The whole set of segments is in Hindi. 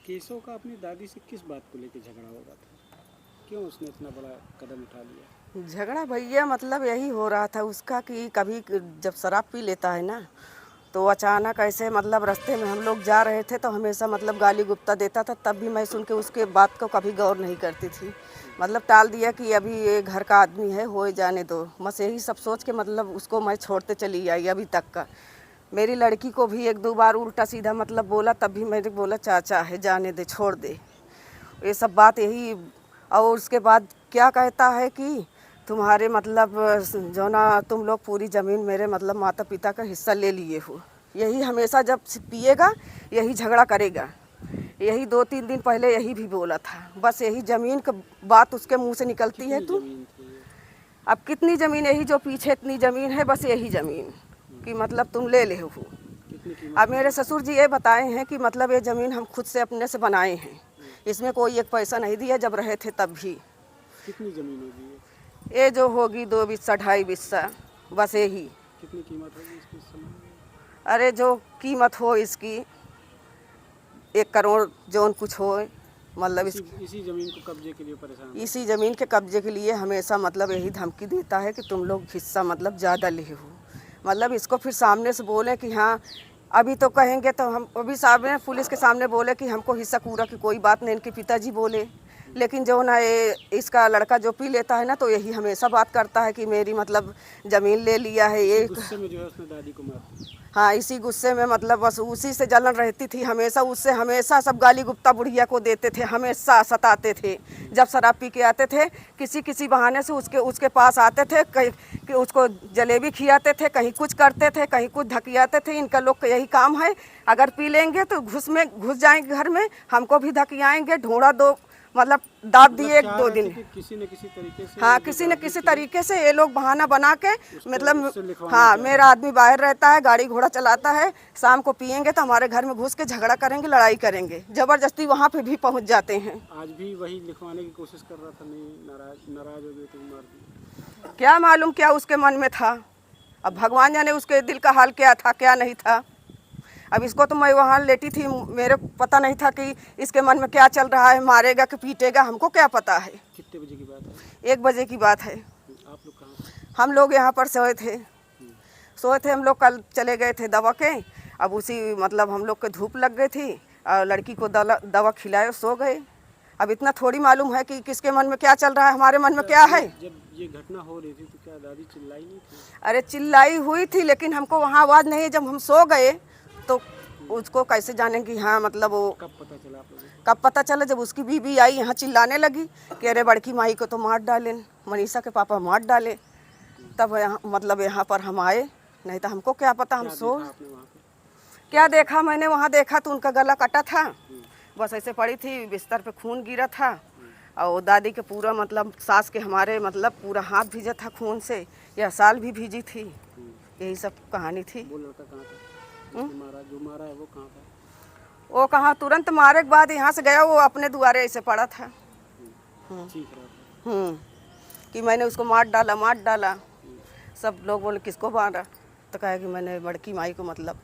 केशव का अपनी दादी से किस बात को लेकर झगड़ा हो रहा था? क्यों उसने इतना बड़ा कदम उठा लिया? झगड़ा भैया मतलब यही हो रहा था उसका कि कभी जब शराब पी लेता है ना, तो अचानक ऐसे मतलब रास्ते में हम लोग जा रहे थे तो हमेशा मतलब गाली गुप्ता देता था। तब भी मैं सुन के उसके बात को कभी गौर नहीं करती थी। मतलब टाल दिया कि अभी ये घर का आदमी है, हो जाने दो, बस यही सब सोच के मतलब उसको मैं छोड़ते चली आई अभी तक का। मेरी लड़की को भी एक दो बार उल्टा सीधा मतलब बोला, तब भी मैंने बोला चाचा है, जाने दे, छोड़ दे, ये सब बात यही। और उसके बाद क्या कहता है कि तुम्हारे मतलब जो ना तुम लोग पूरी ज़मीन मेरे मतलब माता पिता का हिस्सा ले लिए हो। यही हमेशा जब पिएगा यही झगड़ा करेगा। यही 2-3 दिन पहले यही भी बोला था। बस यही ज़मीन की बात उसके मुंह से निकलती है। तो अब कितनी ज़मीन, यही जो पीछे इतनी ज़मीन है, बस यही ज़मीन कि मतलब तुम ले ले हो। अब मेरे ससुर जी ये बताए हैं कि मतलब ये ज़मीन हम खुद से अपने से बनाए हैं, इसमें कोई एक पैसा नहीं दिया जब रहे थे तब भी। कितनी ज़मीन होगी ये जो होगी 2 बिस्सा 2.5 बिस्सा, बस यही। कितनी कीमत होगी इसकी इस समय? अरे जो कीमत हो इसकी 1 करोड़ जोन कुछ हो, मतलब इसी ज़मीन को कब्जे के लिए परेशान? इसी ज़मीन के कब्जे के लिए हमेशा मतलब यही धमकी देता है कि तुम लोग हिस्सा मतलब ज़्यादा लिए हो। मतलब इसको फिर सामने से बोले कि हाँ, अभी तो कहेंगे तो हम अभी सामने पुलिस के सामने बोले कि हमको हिस्सा पूरा की कोई बात नहीं, इनके पिताजी बोले। लेकिन जो ना ये इसका लड़का जो पी लेता है ना, तो यही हमेशा बात करता है कि मेरी मतलब ज़मीन ले लिया है ये। गुस्से में जो है उसने दादी को मार दिया। हाँ, इसी गुस्से में मतलब बस उसी से जलन रहती थी हमेशा। उससे हमेशा सब गाली गुप्ता बुढ़िया को देते थे, हमेशा सताते थे। जब शराब पी के आते थे किसी किसी बहाने से उसके पास आते थे, कहीं कि उसको जलेबी खिलाते थे, कहीं कुछ करते थे, कहीं कुछ धकियाते थे। इनका लोग का यही काम है, अगर पी लेंगे तो घुस जाएंगे घर में, हमको भी धकियाएंगे, ढूंढा दो मतलब दाब दिए 1-2 दिन। किसी न किसी तरीके से, हाँ, किसी न किसी तरीके से ये लोग बहाना बना के मतलब हाँ, मेरा मेरा आदमी बाहर रहता है, गाड़ी घोड़ा चलाता है, शाम को पियेंगे तो हमारे घर में घुस के झगड़ा करेंगे, लड़ाई करेंगे, जबरदस्ती वहाँ पे भी पहुँच जाते हैं। आज भी वही लिखवाने की कोशिश कर रहा था, नहीं नाराज हो गए तो मार दिया? क्या मालूम क्या उसके मन में था, अब भगवान जाने उसके दिल का हाल क्या था क्या नहीं था। अब इसको तो मैं वहाँ लेटी थी, मेरे पता नहीं था कि इसके मन में क्या चल रहा है, मारेगा कि पीटेगा, हमको क्या पता है। कितने बजे की बात है? 1 बजे की बात है। आप लोग कहाँ थे? हम लोग यहाँ पर सोए थे हम लोग, कल चले गए थे दवा के। अब उसी मतलब हम लोग के धूप लग गई थी और लड़की को दवा खिलाए, सो गए। अब इतना थोड़ी मालूम है कि किसके मन में क्या चल रहा है, हमारे मन में क्या है। जब ये घटना हो रही थी तो क्या दादी चिल्लाई नहीं थी? अरे चिल्लाई हुई थी, लेकिन हमको वहाँ आवाज़ नहीं, जब हम सो गए तो उसको कैसे जानेंगे। हाँ, मतलब वो कब पता चला आप लोगों को? कब पता चला, जब उसकी बीवी आई यहाँ चिल्लाने लगी कि अरे बड़की माई को तो मार डाले, मनीषा के पापा मार डाले। तब यहाँ मतलब यहाँ पर हम आए, नहीं तो हमको क्या पता। हम सो क्या देखा, मैंने वहाँ देखा तो उनका गला कटा था, बस ऐसे पड़ी थी, बिस्तर पे खून गिरा था। और दादी के पूरा मतलब सास के हमारे मतलब पूरा हाथ भीजा था खून से, यह साल भी भीजी थी। यही सब कहानी थी। वो लड़का कहाँ था? जो मारा है वो कहाँ था? वो कहाँ, तुरंत मारे के बाद यहाँ से गया, वो अपने दुआरे ऐसे पड़ा था। चीख रहा था कि मैंने उसको मार डाला। सब लोग बोले किसको मारा, तो कहा कि मैंने बड़की माई को मतलब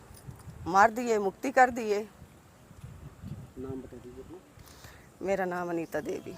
मार दिए, मुक्ति कर दिए। नाम बता दीजिए अपना। मेरा नाम अनीता देवी।